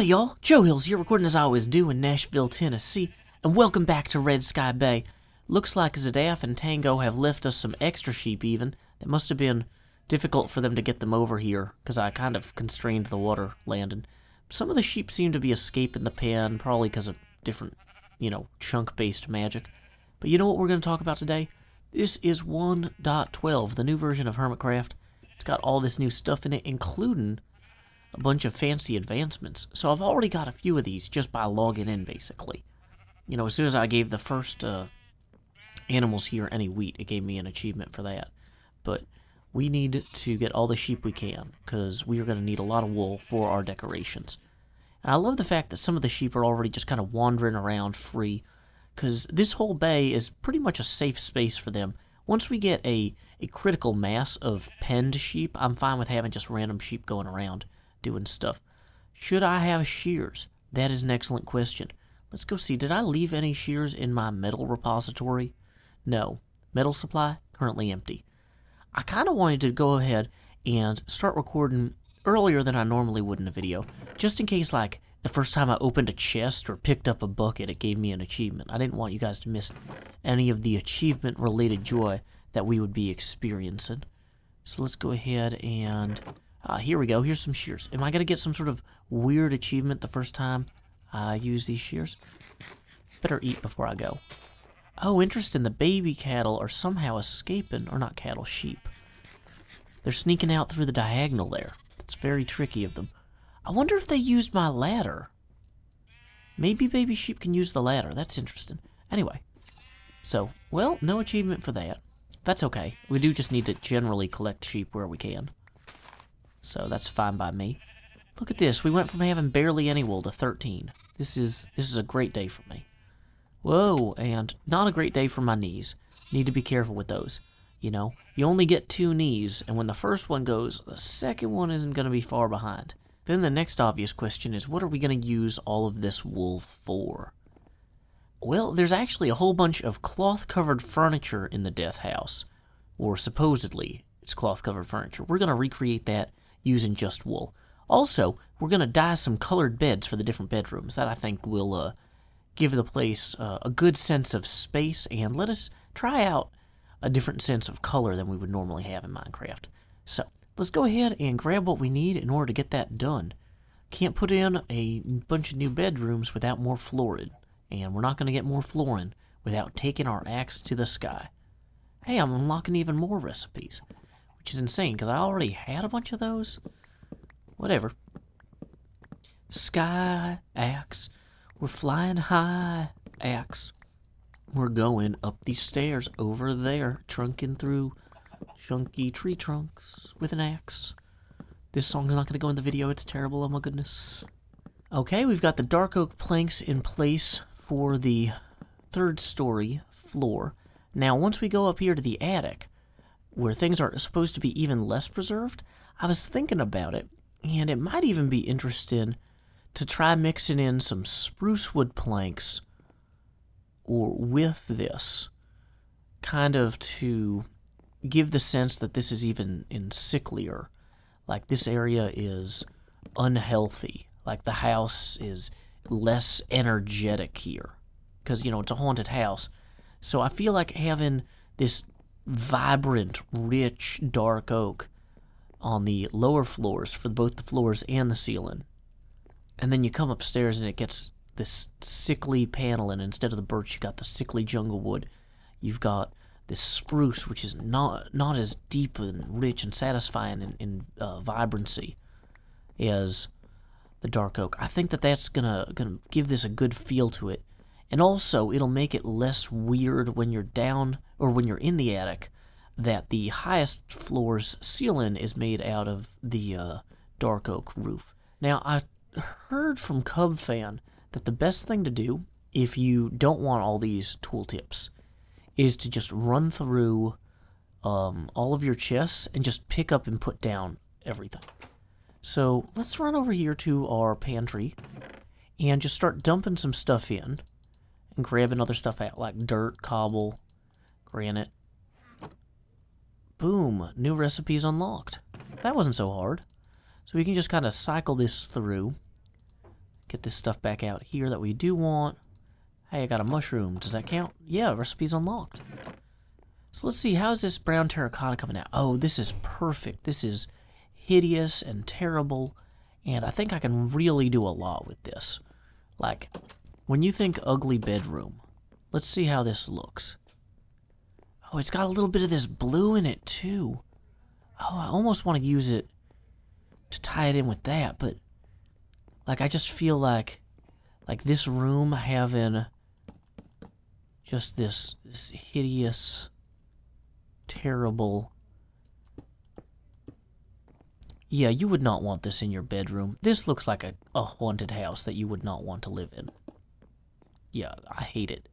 Howdy y'all, Joe Hills here, recording as I always do in Nashville, Tennessee, and welcome back to Red Sky Bay. Looks like Zadaf and Tango have left us some extra sheep even. That must have been difficult for them to get them over here, because I kind of constrained the water landing. Some of the sheep seem to be escaping the pen, probably because of different, chunk-based magic. But you know what we're going to talk about today? This is 1.12, the new version of Hermitcraft. It's got all this new stuff in it, including a bunch of fancy advancements. So I've already got a few of these just by logging in, basically. As soon as I gave the first animals here any wheat, it gave me an achievement for that. But we need to get all the sheep we can, because we are going to need a lot of wool for our decorations. And I love the fact that some of the sheep are already just kind of wandering around free, because this whole bay is pretty much a safe space for them. Once we get a critical mass of penned sheep, I'm fine with having just random sheep going around doing stuff. Should I have shears? That is an excellent question. Let's go see. Did I leave any shears in my metal repository? No. Metal supply, currently empty. I kind of wanted to go ahead and start recording earlier than I normally would in a video, just in case, like, the first time I opened a chest or picked up a bucket, it gave me an achievement. I didn't want you guys to miss any of the achievement-related joy that we would be experiencing. So let's go ahead and... here we go. Here's some shears. Am I going to get some sort of weird achievement the first time I use these shears? Better eat before I go. Oh, interesting. The baby cattle are somehow escaping. Or not cattle, sheep. They're sneaking out through the diagonal there. That's very tricky of them. I wonder if they used my ladder. Maybe baby sheep can use the ladder. That's interesting. Anyway. So, well, no achievement for that. That's okay. We do just need to generally collect sheep where we can. So that's fine by me. Look at this. We went from having barely any wool to 13. This is a great day for me. Whoa, and not a great day for my knees. Need to be careful with those. You only get 2 knees, and when the first one goes, the second one isn't going to be far behind. Then the next obvious question is, what are we going to use all of this wool for? Well, there's actually a whole bunch of cloth-covered furniture in the death house. Or supposedly, it's cloth-covered furniture. We're going to recreate that using just wool. Also, we're going to dye some colored beds for the different bedrooms. That, I think, will give the place a good sense of space and let us try out a different sense of color than we would normally have in Minecraft. So, let's go ahead and grab what we need in order to get that done. Can't put in a bunch of new bedrooms without more flooring. And we're not going to get more flooring without taking our axe to the sky. Hey, I'm unlocking even more recipes. Which is insane, because I already had a bunch of those. Whatever. Sky, axe. We're flying high, axe. We're going up these stairs over there, trunking through chunky tree trunks with an axe. This song's not going to go in the video. It's terrible. Oh my goodness. Okay, we've got the dark oak planks in place for the 3rd story floor. Now, once we go up here to the attic, where things are supposed to be even less preserved, I was thinking about it, and it might even be interesting to try mixing in some spruce wood planks or with this, kind of to give the sense that this is even in sicklier. Like, this area is unhealthy. Like, the house is less energetic here. Because, it's a haunted house. So I feel like having this vibrant, rich, dark oak on the lower floors for both the floors and the ceiling. And then you come upstairs and it gets this sickly paneling. Instead of the birch, you got the sickly jungle wood. You've got this spruce, which is not as deep and rich and satisfying in vibrancy as the dark oak. I think that that's gonna give this a good feel to it. And also, it'll make it less weird when you're down, or when you're in the attic, that the highest floor's ceiling is made out of the dark oak roof. Now, I heard from CubFan that the best thing to do, if you don't want all these tooltips, is to just run through all of your chests and just pick up and put down everything. So, let's run over here to our pantry and just start dumping some stuff in. And grabbing other stuff out, like dirt, cobble, granite. Boom, new recipes unlocked. That wasn't so hard. So we can just kind of cycle this through Get this stuff back out here that we do want. Hey, I got a mushroom. Does that count? Yeah, recipe's unlocked. So let's see, how's this brown terracotta coming out? Oh, this is perfect. This is hideous and terrible, and I think I can really do a lot with this. Like, when you think ugly bedroom, let's see how this looks. Oh, it's got a little bit of this blue in it, too. Oh, I almost want to use it to tie it in with that, but, like, I just feel like this room having just this hideous, terrible... Yeah, you would not want this in your bedroom. This looks like a haunted house that you would not want to live in. Yeah, I hate it.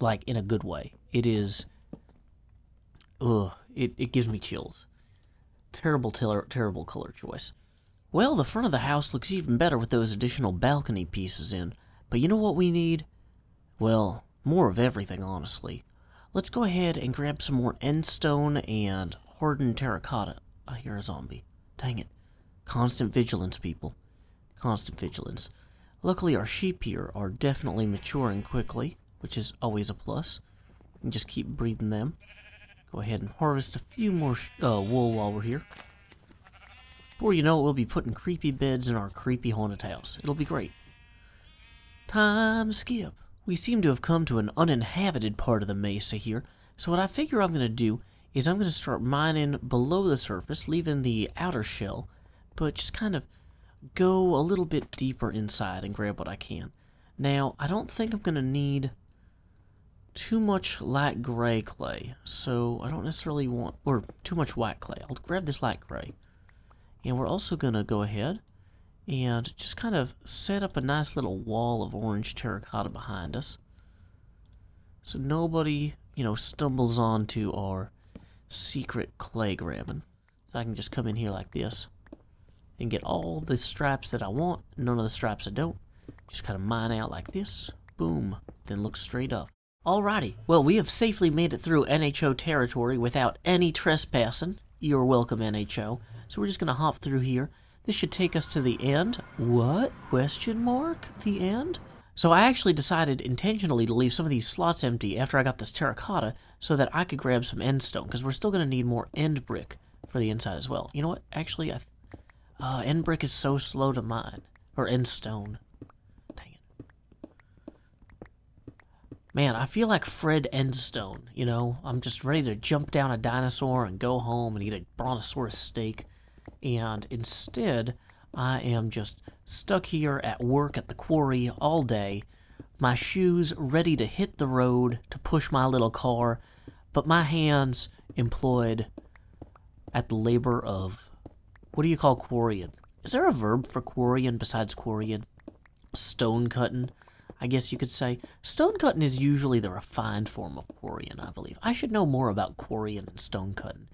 Like, in a good way. It is... Ugh, it gives me chills. Terrible color choice. Well, the front of the house looks even better with those additional balcony pieces in. But you know what we need? Well, more of everything, honestly. Let's go ahead and grab some more end stone and hardened terracotta. I hear a zombie. Dang it. Constant vigilance, people. Constant vigilance. Luckily, our sheep here are definitely maturing quickly, which is always a plus. And just keep breeding them. Go ahead and harvest a few more wool while we're here. Before you know it, we'll be putting creepy beds in our creepy haunted house. It'll be great. Time skip. We seem to have come to an uninhabited part of the mesa here, so what I figure I'm going to do is I'm going to start mining below the surface, leaving the outer shell, but just kind of go a little bit deeper inside and grab what I can. Now, I don't think I'm going to need too much light gray clay, so I don't necessarily want, or too much white clay. I'll grab this light gray. And we're also going to go ahead and just kind of set up a nice little wall of orange terracotta behind us, so nobody, stumbles onto our secret clay grabbing. So I can just come in here like this and get all the stripes that I want, none of the stripes I don't. Just kind of mine out like this, boom, then look straight up. Alrighty, well, we have safely made it through NHO territory without any trespassing. You're welcome, NHO. So we're just gonna hop through here. This should take us to the end. What? Question mark? The end? So I actually decided intentionally to leave some of these slots empty after I got this terracotta so that I could grab some end stone, because we're still going to need more end brick for the inside as well. You know what? Actually, end brick is so slow to mine. Or end stone. Dang it. Man, I feel like Fred Endstone, I'm just ready to jump down a dinosaur and go home and eat a brontosaurus steak. And instead, I am just stuck here at work at the quarry all day, my shoes ready to hit the road to push my little car, but my hands employed at the labor of, what do you call quarrying? Is there a verb for quarrying besides quarrying? Stone cutting, I guess you could say. Stone cutting is usually the refined form of quarrying, I believe. I should know more about quarrying and stone cutting.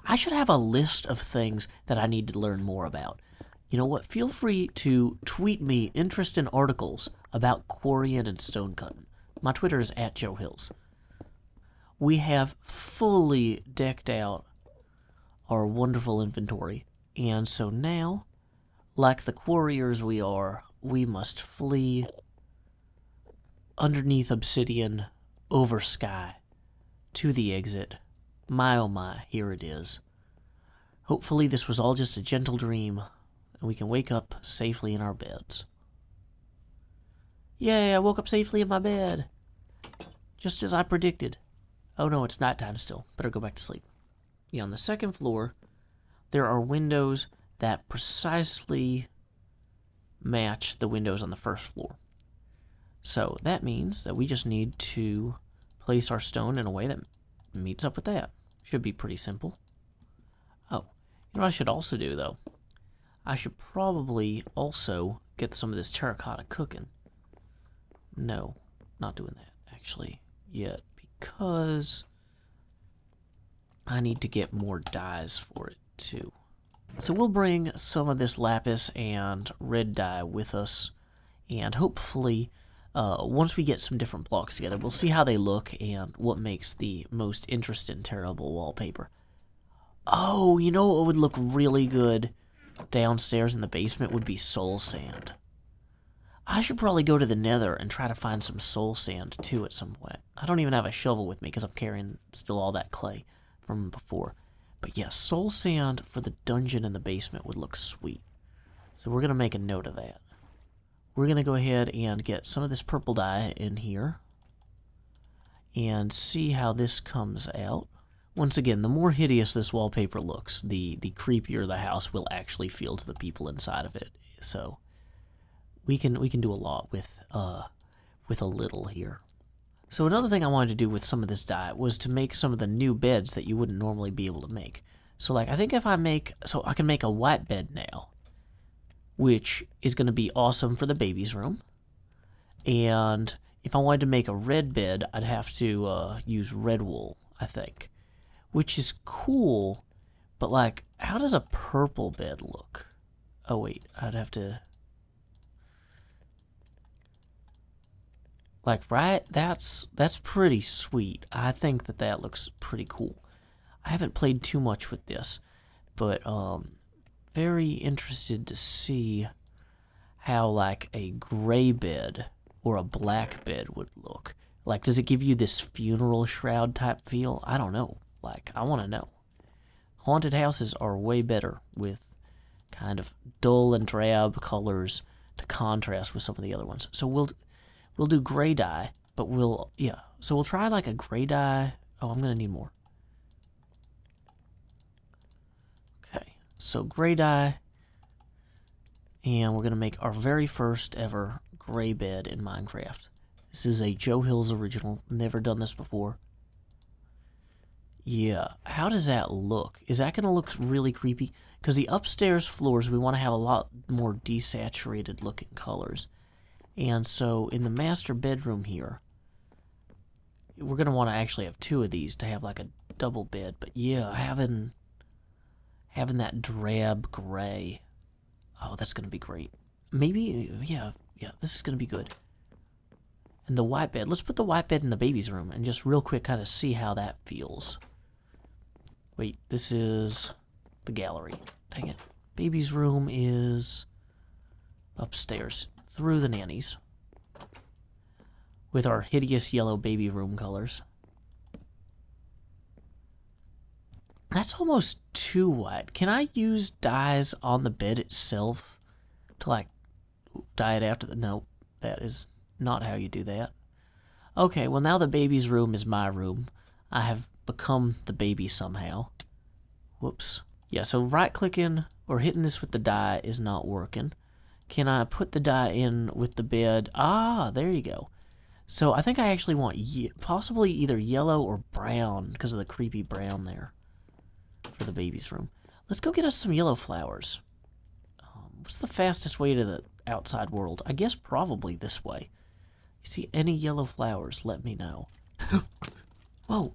I should have a list of things that I need to learn more about. You know what? Feel free to tweet me interesting articles about quarrying and stone cutting. My Twitter is @JoeHills. We have fully decked out our wonderful inventory, and so now, like the quarriers we are, we must flee underneath obsidian, over sky, to the exit. My oh my, here it is. Hopefully this was all just a gentle dream, and we can wake up safely in our beds. Yay, I woke up safely in my bed. Just as I predicted. Oh no, it's nighttime still. Better go back to sleep. Yeah, on the second floor, there are windows that precisely match the windows on the first floor. So that means that we just need to place our stone in a way that meets up with that. Should be pretty simple. Oh, you know what I should also do, though? I should probably also get some of this terracotta cooking. No, not doing that, actually, yet, because I need to get more dyes for it, too. So we'll bring some of this lapis and red dye with us, and hopefully, once we get some different blocks together, we'll see how they look and what makes the most interesting, terrible wallpaper. Oh, you know what would look really good downstairs in the basement would be soul sand. I should probably go to the nether and try to find some soul sand, too, at some point. I don't even have a shovel with me because I'm carrying still all that clay from before. But yeah, soul sand for the dungeon in the basement would look sweet. So we're going to make a note of that. We're going to go ahead and get some of this purple dye in here and see how this comes out. Once again, the more hideous this wallpaper looks, the creepier the house will actually feel to the people inside of it. So we can do a lot with a little here. So another thing I wanted to do with some of this dye was to make some of the new beds that you wouldn't normally be able to make. So like I think if I can make a white bed now, which is going to be awesome for the baby's room. And if I wanted to make a red bed, I'd have to use red wool, I think, which is cool. But like, how does a purple bed look? Oh wait, I'd have to. Like, right, that's pretty sweet. I think that looks pretty cool. I haven't played too much with this, but very interested to see how like a gray bed or a black bed would look. Like, does it give you this funeral shroud type feel? I don't know. Like, I want to know. Haunted houses are way better with kind of dull and drab colors to contrast with some of the other ones. So we'll do gray dye, but so we'll try like a gray dye. Oh, I'm gonna need more. Okay, so gray dye, and we're gonna make our very first ever gray bed in Minecraft. This is a Joe Hills original, never done this before. Yeah, how does that look? Is that gonna look really creepy? Because the upstairs floors, we want to have a lot more desaturated looking colors. And so in the master bedroom here, we're going to want to actually have two of these to have like a double bed. But yeah, having that drab gray, oh, that's going to be great. Maybe, yeah, this is going to be good. And the white bed, let's put the white bed in the baby's room and just real quick kind of see how that feels. Wait, this is the gallery. Dang it. Baby's room is upstairs. Through the nannies with our hideous yellow baby room colors. That's almost too white. Can I use dyes on the bed itself to like dye it after the... Nope, that is not how you do that. Okay, well now the baby's room is my room. I have become the baby somehow. Whoops. Yeah, so right clicking or hitting this with the dye is not working. Can I put the dye in with the bed? Ah, there you go. So I think I actually want possibly either yellow or brown because of the creepy brown there for the baby's room. Let's go get us some yellow flowers. What's the fastest way to the outside world? I guess probably this way. You see any yellow flowers, let me know. Whoa.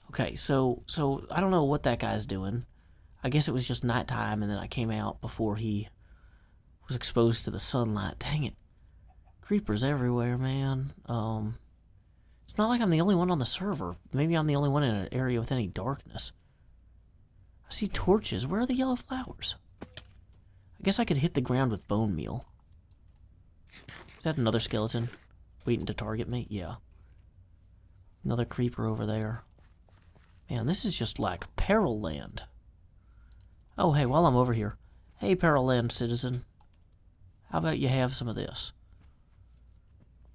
Okay, so I don't know what that guy's doing. I guess it was just nighttime, and then I came out before he was exposed to the sunlight. Dang it. Creepers everywhere, man. It's not like I'm the only one on the server. Maybe I'm the only one in an area with any darkness. I see torches. Where are the yellow flowers? I guess I could hit the ground with bone meal. Is that another skeleton waiting to target me? Yeah. Another creeper over there. Man, this is just like Peril Land. Oh, hey, while I'm over here. Hey, Peril Land citizen. How about you have some of this?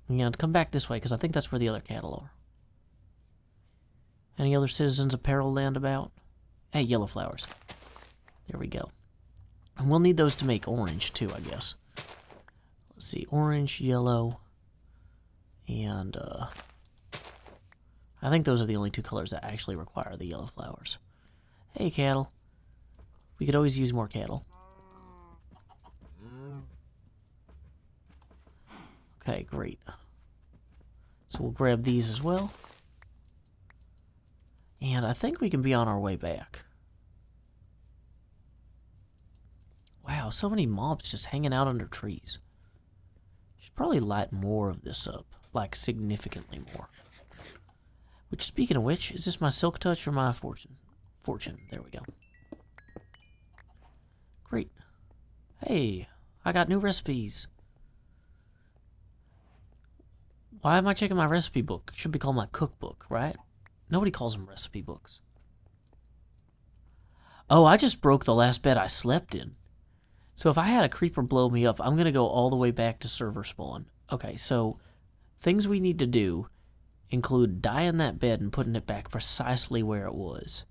Yeah, come back this way, because I think that's where the other cattle are. Any other citizens of Peril Land about? Hey, yellow flowers. There we go. And we'll need those to make orange, too, I guess. Let's see, orange, yellow, and, I think those are the only two colors that actually require the yellow flowers. Hey, cattle. We could always use more cattle. Okay, great. So we'll grab these as well. And I think we can be on our way back. Wow, so many mobs just hanging out under trees. Should probably light more of this up. Like, significantly more. Which, speaking of which, is this my silk touch or my fortune? Fortune, there we go. Great. Hey, I got new recipes. Why am I checking my recipe book? It should be called my cookbook, right? Nobody calls them recipe books. Oh, I just broke the last bed I slept in. So if I had a creeper blow me up, I'm going to go all the way back to server spawn. Okay, so things we need to do include dyeing that bed and putting it back precisely where it was.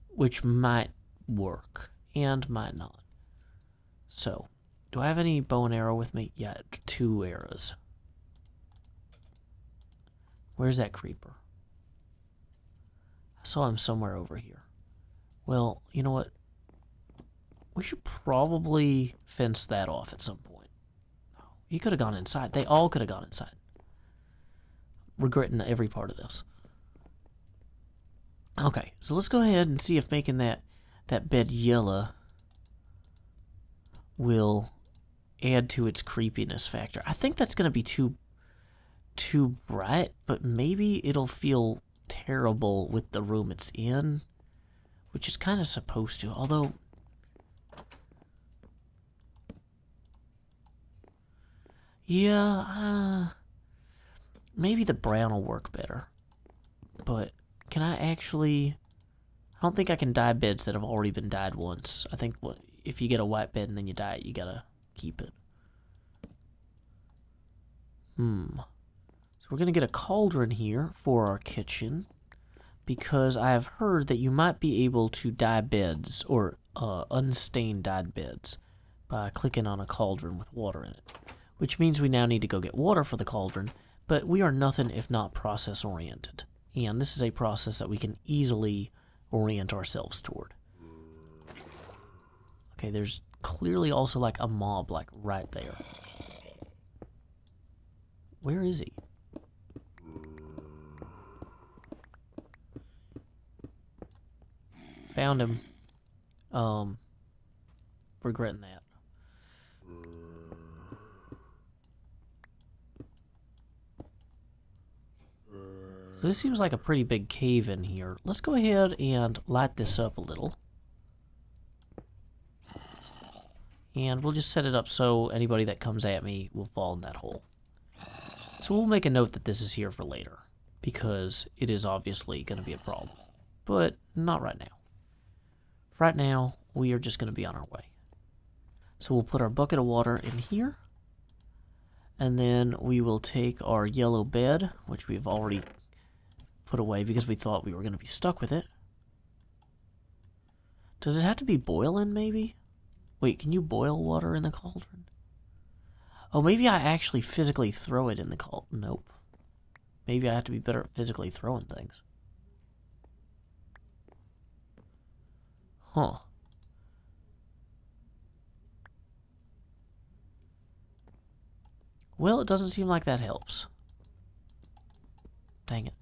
Which might work, and might not. So, do I have any bow and arrow with me? Yeah, 2 arrows. Where's that creeper? I saw him somewhere over here. Well, you know what? We should probably fence that off at some point. He could have gone inside. They all could have gone inside. Regretting every part of this. Okay, so let's go ahead and see if making that bed yellow will add to its creepiness factor. I think that's going to be too bright, but maybe it'll feel terrible with the room it's in, which is kind of supposed to, although yeah, maybe the brown will work better. But can I actually... I don't think I can dye beds that have already been dyed once. I think if you get a white bed and then you dye it, you gotta keep it. So we're gonna get a cauldron here for our kitchen, because I have heard that you might be able to dye beds, or unstained dyed beds, by clicking on a cauldron with water in it. Which means we now need to go get water for the cauldron, but we are nothing if not process-oriented. And this is a process that we can easily orient ourselves toward. Okay, there's clearly also like a mob like right there. Where is he? Found him. Regretting that. So this seems like a pretty big cave in here. Let's go ahead and light this up a little. And we'll just set it up so anybody that comes at me will fall in that hole. So we'll make a note that this is here for later, because it is obviously going to be a problem. But not right now. Right now, we are just going to be on our way. So we'll put our bucket of water in here. And then we will take our yellow bed, which we've already put away because we thought we were going to be stuck with it. Does it have to be boiling, maybe? Wait, can you boil water in the cauldron? Oh, maybe I actually physically throw it in the cauldron. Nope. Maybe I have to be better at physically throwing things. Huh. Well, it doesn't seem like that helps. Dang it.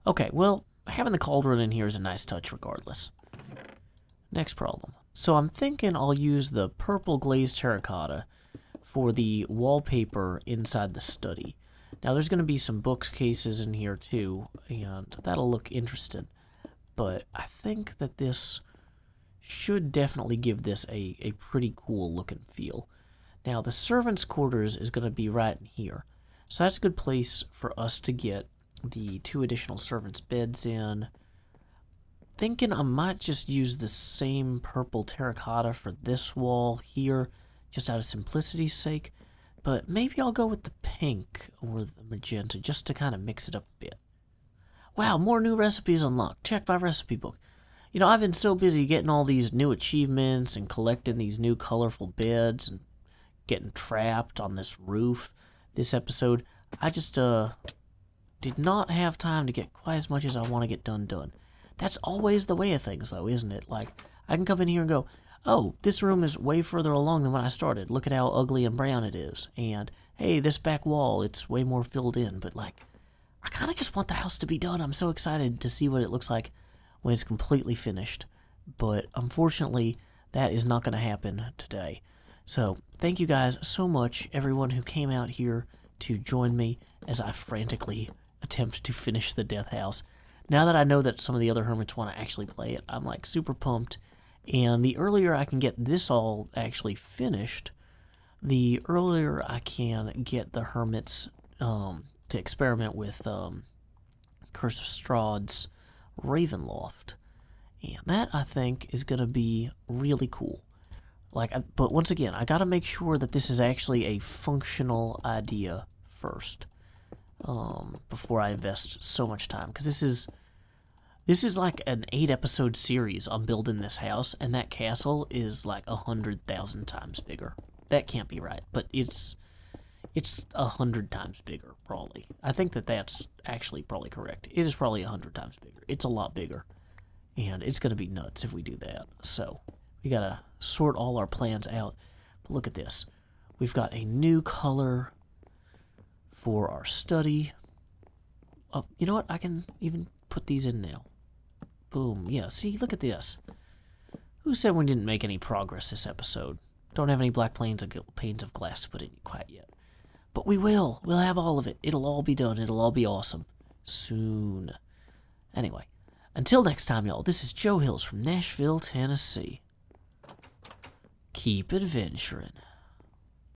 Okay, well, having the cauldron in here is a nice touch regardless. Next problem. So I'm thinking I'll use the purple glazed terracotta for the wallpaper inside the study. Now there's going to be some bookcases in here too, and that'll look interesting. But I think that this should definitely give this a pretty cool look and feel. Now the servants' quarters is going to be right in here. So that's a good place for us to get the 2 additional servants' beds in. Thinking I might just use the same purple terracotta for this wall here, just out of simplicity's sake. But maybe I'll go with the pink or the magenta just to kind of mix it up a bit. Wow, more new recipes unlocked. Check my recipe book. You know, I've been so busy getting all these new achievements and collecting these new colorful beds and getting trapped on this roof this episode. I just did not have time to get quite as much as I want to get done. That's always the way of things, though, isn't it? Like, I can come in here and go, oh, this room is way further along than when I started. Look at how ugly and brown it is. And, hey, this back wall, it's way more filled in. But, like, I kind of just want the house to be done. I'm so excited to see what it looks like when it's completely finished. But, unfortunately, that is not going to happen today. So, thank you guys so much, everyone who came out here to join me as I frantically attempt to finish the Death House. Now that I know that some of the other hermits want to actually play it, I'm like super pumped, And the earlier I can get this all actually finished, the earlier I can get the hermits to experiment with Curse of Strahd's Ravenloft. And that, I think, is going to be really cool. But once again, I got to make sure that this is actually a functional idea first, before I invest so much time. Because this is like an 8-episode series on building this house, and that castle is like 100,000 times bigger. That can't be right, but it's 100 times bigger, probably. I think that that's actually probably correct. It is probably 100 times bigger. It's a lot bigger, and it's going to be nuts if we do that. So we got to sort all our plans out. But look at this. We've got a new color for our study. Oh, you know what? I can even put these in now. Boom. Yeah, see? Look at this. Who said we didn't make any progress this episode? Don't have any black panes of glass to put in quite yet. But we will. We'll have all of it. It'll all be done. It'll all be awesome. Soon. Anyway, until next time, y'all, this is Joe Hills from Nashville, Tennessee. Keep adventuring.